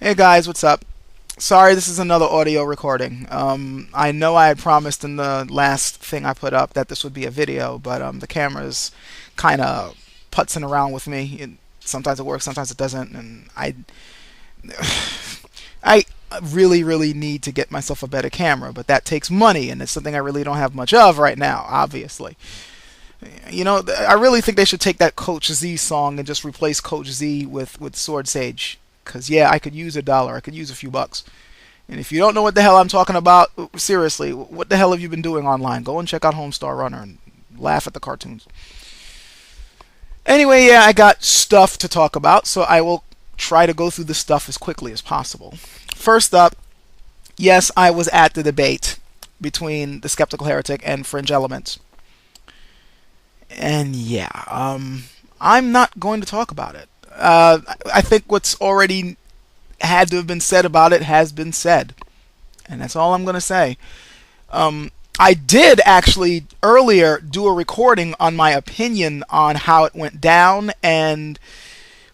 Hey guys, what's up? Sorry, this is another audio recording. I know I had promised in the last thing I put up that this would be a video, but the camera's kind of putzing around with me. Sometimes it works, sometimes it doesn't, and I really, really need to get myself a better camera, but that takes money, and it's something I really don't have much of right now, obviously. I really think they should take that Coach Z song and just replace Coach Z with Sword Sage. Because, yeah, I could use $1. I could use a few bucks. And if you don't know what the hell I'm talking about, seriously, what the hell have you been doing online? Go and check out Homestar Runner and laugh at the cartoons. Anyway, yeah, I got stuff to talk about, so I will try to go through the stuff as quickly as possible. First up, yes, I was at the debate between the Skeptical Heretic and Fringe Elements. And yeah, I'm not going to talk about it. I think what's already had to have been said about it has been said. And that's all I'm going to say. I did actually earlier do a recording on my opinion on how it went down and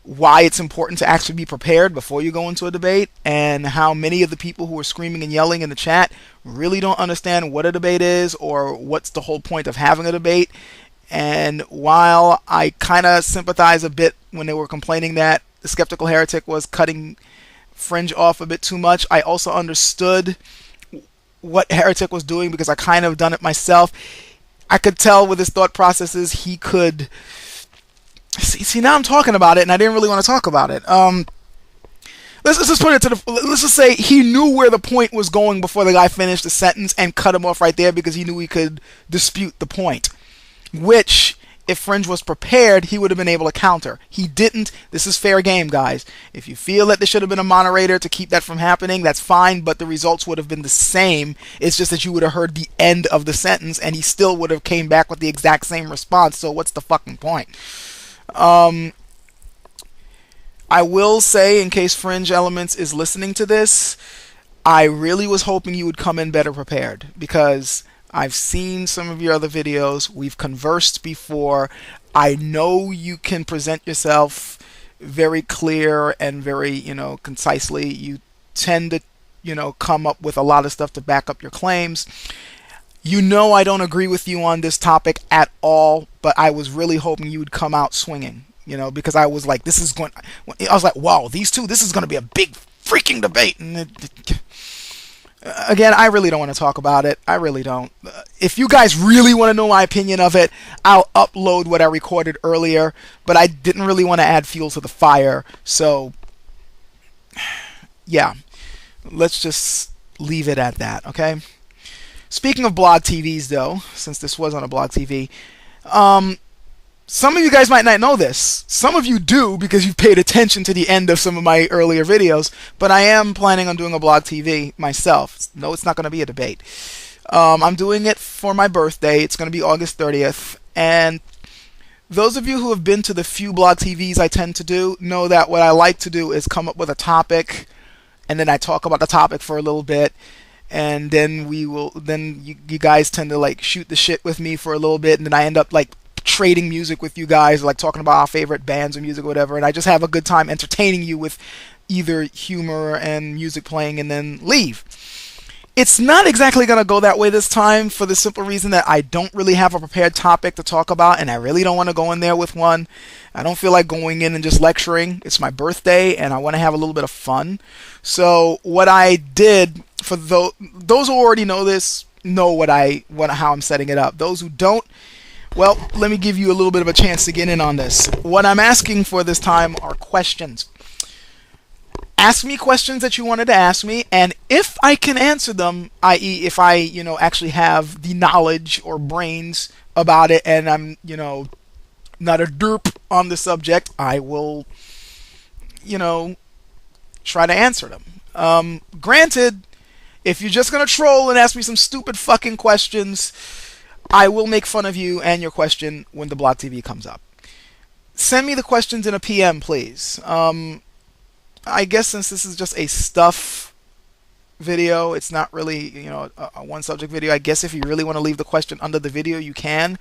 why it's important to actually be prepared before you go into a debate, and how many of the people who are screaming and yelling in the chat really don't understand what a debate is or what's the whole point of having a debate. And while I kind of sympathize a bit when they were complaining that the Skeptical Heretic was cutting Fringe off a bit too much, I also understood what Heretic was doing because I kind of done it myself. I could tell with his thought processes he could... See, now I'm talking about it and I didn't really want to talk about it. Let's just put it to let's just say he knew where the point was going before the guy finished the sentence and cut him off right there because he knew he could dispute the point. Which, if Fringe was prepared, he would have been able to counter. He didn't. This is fair game, guys. If you feel that there should have been a moderator to keep that from happening, that's fine, but the results would have been the same. It's just that you would have heard the end of the sentence, and he still would have came back with the exact same response, so what's the fucking point? I will say, in case Fringe Elements is listening to this, I really was hoping you would come in better prepared, because I've seen some of your other videos. We've conversed before. I know you can present yourself very clear and very, concisely. You tend to, come up with a lot of stuff to back up your claims. I don't agree with you on this topic at all, but I was really hoping you would come out swinging, because I was like, wow, these two, this is going to be a big freaking debate. And again, I really don't want to talk about it. I really don't. If you guys really want to know my opinion of it, I'll upload what I recorded earlier, but I didn't really want to add fuel to the fire. So, yeah, let's just leave it at that, okay? Speaking of blog TVs, though, since this was on a blog TV, some of you guys might not know this. Some of you do because you've paid attention to the end of some of my earlier videos, but I am planning on doing a blog TV myself. No, it's not going to be a debate. I'm doing it for my birthday. It's going to be August 30th, and those of you who have been to the few blog TVs I tend to do know that what I like to do is come up with a topic, and then I talk about the topic for a little bit, and then you guys tend to like shoot the shit with me for a little bit, and then I end up like trading music with you guys, like talking about our favorite bands or music or whatever, and I just have a good time entertaining you with either humor and music playing and then leave. It's not exactly going to go that way this time for the simple reason that I don't really have a prepared topic to talk about, and I really don't want to go in there with one. I don't feel like going in and just lecturing. It's my birthday and I want to have a little bit of fun. So what I did, for those who already know this, know how I'm setting it up. Those who don't, well, let me give you a little bit of a chance to get in on this. What I'm asking for this time are questions. Ask me questions that you wanted to ask me, and if I can answer them, i.e. if I, actually have the knowledge or brains about it and I'm, not a derp on the subject, I will, try to answer them. Granted, if you're just going to troll and ask me some stupid fucking questions, I will make fun of you and your question when the blog TV comes up. Send me the questions in a PM, please. I guess since this is just a stuff video, it's not really, a one subject video. I guess if you really want to leave the question under the video, you can.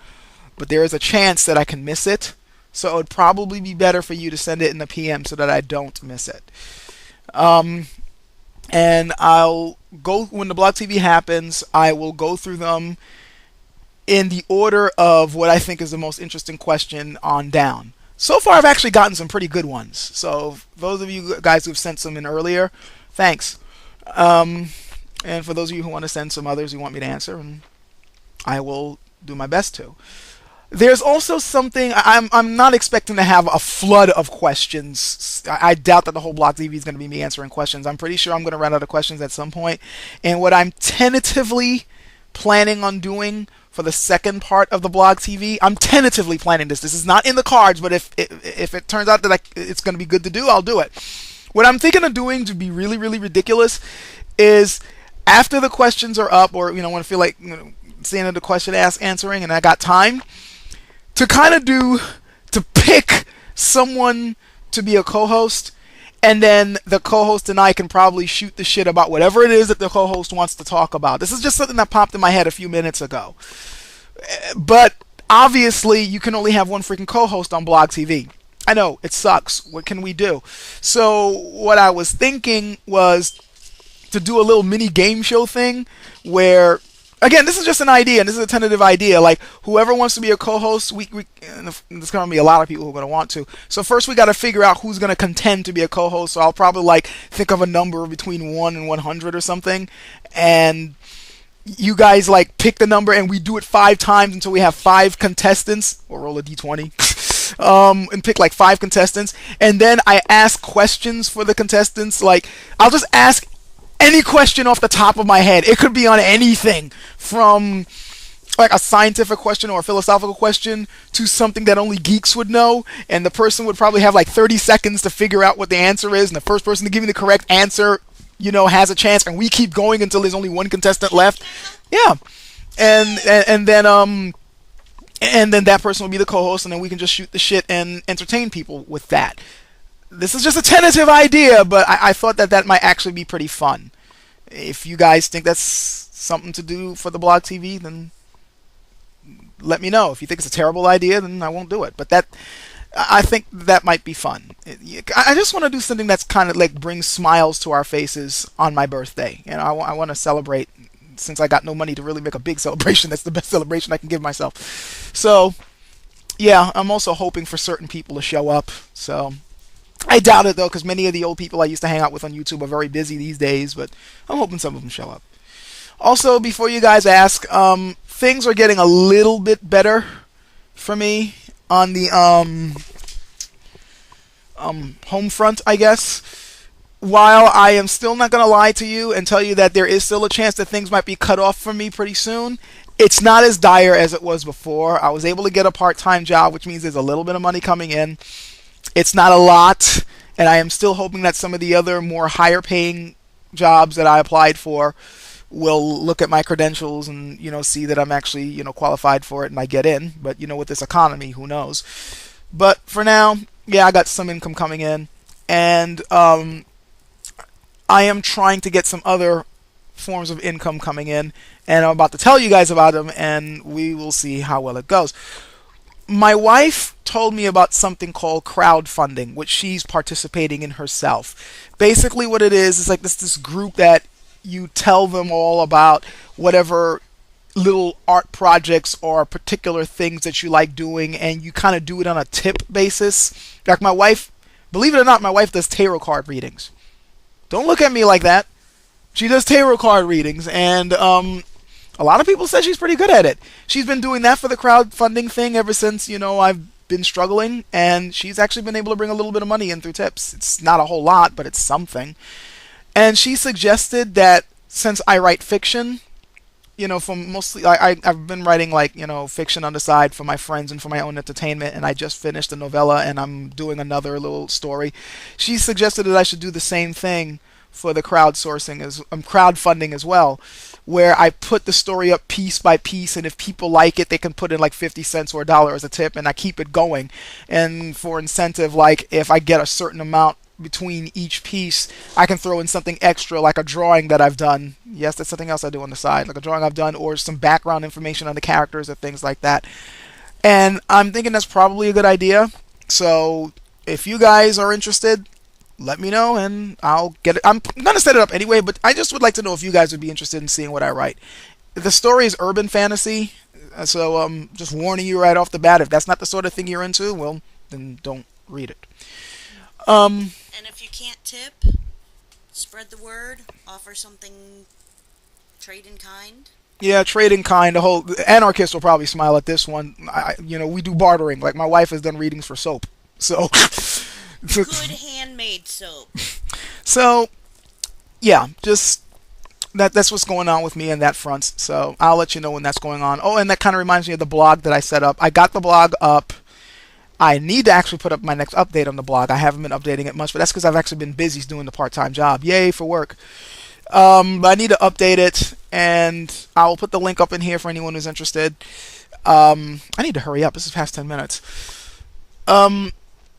But there is a chance that I can miss it. So it would probably be better for you to send it in the PM so that I don't miss it. And I'll go when the blog TV happens. I will go through them in the order of what I think is the most interesting question on down. So far, I've actually gotten some pretty good ones. So those of you guys who've sent some in earlier, thanks. And for those of you who want to send some others you want me to answer, and I will do my best to. There's also something I'm not expecting to have a flood of questions. I doubt that the whole blog TV is going to be me answering questions. I'm pretty sure I'm going to run out of questions at some point. And what I'm tentatively planning on doing for the second part of the blog TV, I'm tentatively planning this. This is not in the cards, but if it turns out that it's going to be good to do, I'll do it. What I'm thinking of doing to be really, really ridiculous is after the questions are up, or when I feel like seeing the question answering, and I got time to kind of to pick someone to be a co-host, and then the co-host and I can probably shoot the shit about whatever it is that the co-host wants to talk about. This is just something that popped in my head a few minutes ago. But obviously, you can only have one freaking co-host on Blog TV. I know, it sucks. What can we do? So what I was thinking was to do a little mini game show thing where, again, this is just an idea, and this is a tentative idea. Like, whoever wants to be a co-host, there's going to be a lot of people who are going to want to. So first we got to figure out who's going to contend to be a co-host. So I'll probably think of a number between 1 and 100 or something, and you guys pick the number, and we do it 5 times until we have 5 contestants, or roll a d20. And pick 5 contestants, and then I ask questions for the contestants. I'll just ask any question off the top of my head. It could be on anything from a scientific question or a philosophical question to something that only geeks would know, and the person would probably have 30 seconds to figure out what the answer is, and the first person to give me the correct answer has a chance, and we keep going until there's only one contestant left. Yeah. And then that person will be the co-host, and then we can just shoot the shit and entertain people with that. This is just a tentative idea, but I thought that might actually be pretty fun. If you guys think that's something to do for the blog TV, then let me know. If you think it's a terrible idea, then I won't do it. But I think that might be fun. I just want to do something that's kind of brings smiles to our faces on my birthday. I want to celebrate. Since I got no money to really make a big celebration, that's the best celebration I can give myself. So, yeah, I'm also hoping for certain people to show up. So, I doubt it, though, because many of the old people I used to hang out with on YouTube are very busy these days, but I'm hoping some of them show up. Also, before you guys ask, things are getting a little bit better for me on the home front, I guess. While I am still not going to lie to you and tell you that there is still a chance that things might be cut off from me pretty soon, it's not as dire as it was before. I was able to get a part-time job, which means there's a little bit of money coming in. It's not a lot, and I am still hoping that some of the other more higher-paying jobs that I applied for will look at my credentials and see that I'm actually qualified for it and I get in. But with this economy, who knows? But for now, yeah, I got some income coming in, and I am trying to get some other forms of income coming in, and I'm about to tell you guys about them, and we will see how well it goes. My wife told me about something called crowdfunding, which she's participating in herself. Basically what it is this group that you tell them all about whatever little art projects or particular things that you like doing, and you kind of do it on a tip basis. My wife, believe it or not, my wife does tarot card readings. Don't look at me like that. She does tarot card readings, and a lot of people say she's pretty good at it. She's been doing that for the crowdfunding thing ever since, I've been struggling, and she's actually been able to bring a little bit of money in through tips. It's not a whole lot, but it's something. And she suggested that since I write fiction, from mostly, I've been writing fiction on the side for my friends and for my own entertainment, and I just finished a novella and I'm doing another little story. She suggested that I should do the same thing for the crowdfunding as well, where I put the story up piece by piece, and if people like it, they can put in 50 cents or $1 as a tip, and I keep it going. And for incentive, if I get a certain amount between each piece, I can throw in something extra, like a drawing that I've done. Yes, that's something else I do on the side, like a drawing I've done, or some background information on the characters or things like that. And I'm thinking that's probably a good idea. So if you guys are interested, let me know and I'll get it. I'm gonna set it up anyway, but I just would like to know if you guys would be interested in seeing what I write. The story is urban fantasy, so just warning you right off the bat. If that's not the sort of thing you're into, well, then don't read it. Um, And if you can't tip, spread the word, offer something, trade in kind. yeah, trading kind. The whole anarchist will probably smile at this one. We do bartering. Like my wife has done readings for soap, so Good handmade soap. so yeah, just that's what's going on with me in that front. So I'll let you know when that's going on. Oh, and that kind of reminds me of the blog that I set up. I got the blog up. I need to actually put up my next update on the blog. I haven't been updating it much, but that's because I've actually been busy doing the part-time job. Yay for work. But I need to update it, and I'll put the link up in here for anyone who's interested. I need to hurry up. This is past 10 minutes. Um,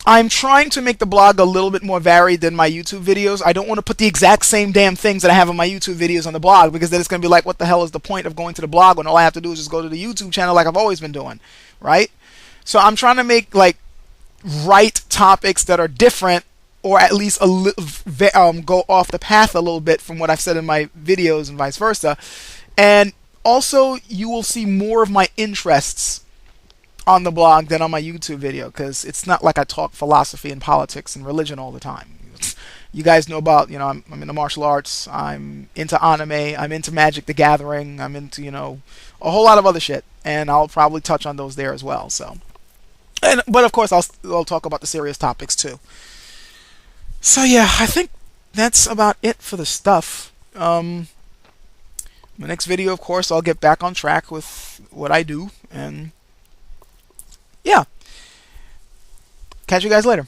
I'm trying to make the blog a little bit more varied than my YouTube videos. I don't want to put the exact same damn things that I have on my YouTube videos on the blog, because then it's going to be like, what the hell is the point of going to the blog when all I have to do is just go to the YouTube channel like I've always been doing, right? So I'm trying to make like right topics that are different, or at least go off the path a little bit from what I've said in my videos and vice versa. And also, you will see more of my interests on the blog than on my YouTube video, because it's not like I talk philosophy and politics and religion all the time. You guys know about, I'm into martial arts, I'm into anime, I'm into Magic the Gathering, I'm into, a whole lot of other shit, and I'll probably touch on those there as well. But of course, I'll talk about the serious topics too. So yeah, I think that's about it for the stuff. My next video, of course, I'll get back on track with what I do, and yeah, catch you guys later.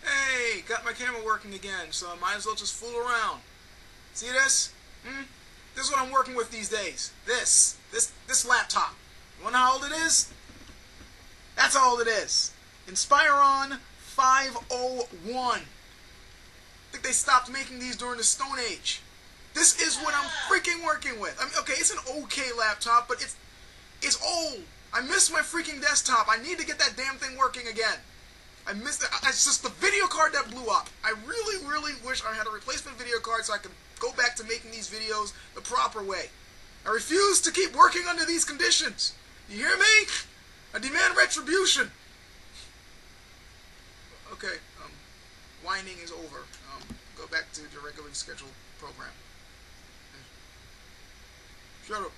Hey, got my camera working again, so I might as well just fool around. See this? This is what I'm working with these days. This laptop. You wanna know how old it is? That's how old it is. Inspiron 501. I think they stopped making these during the Stone Age. This is what I'm freaking working with. I mean, okay, it's an okay laptop, but it's old. I miss my freaking desktop. I need to get that damn thing working again. I missed it. It's just the video card that blew up. I really, really wish I had a replacement video card so I could go back to making these videos the proper way. I refuse to keep working under these conditions. You hear me? I demand retribution. Okay, whining is over. Go back to your regularly scheduled program. Shut up.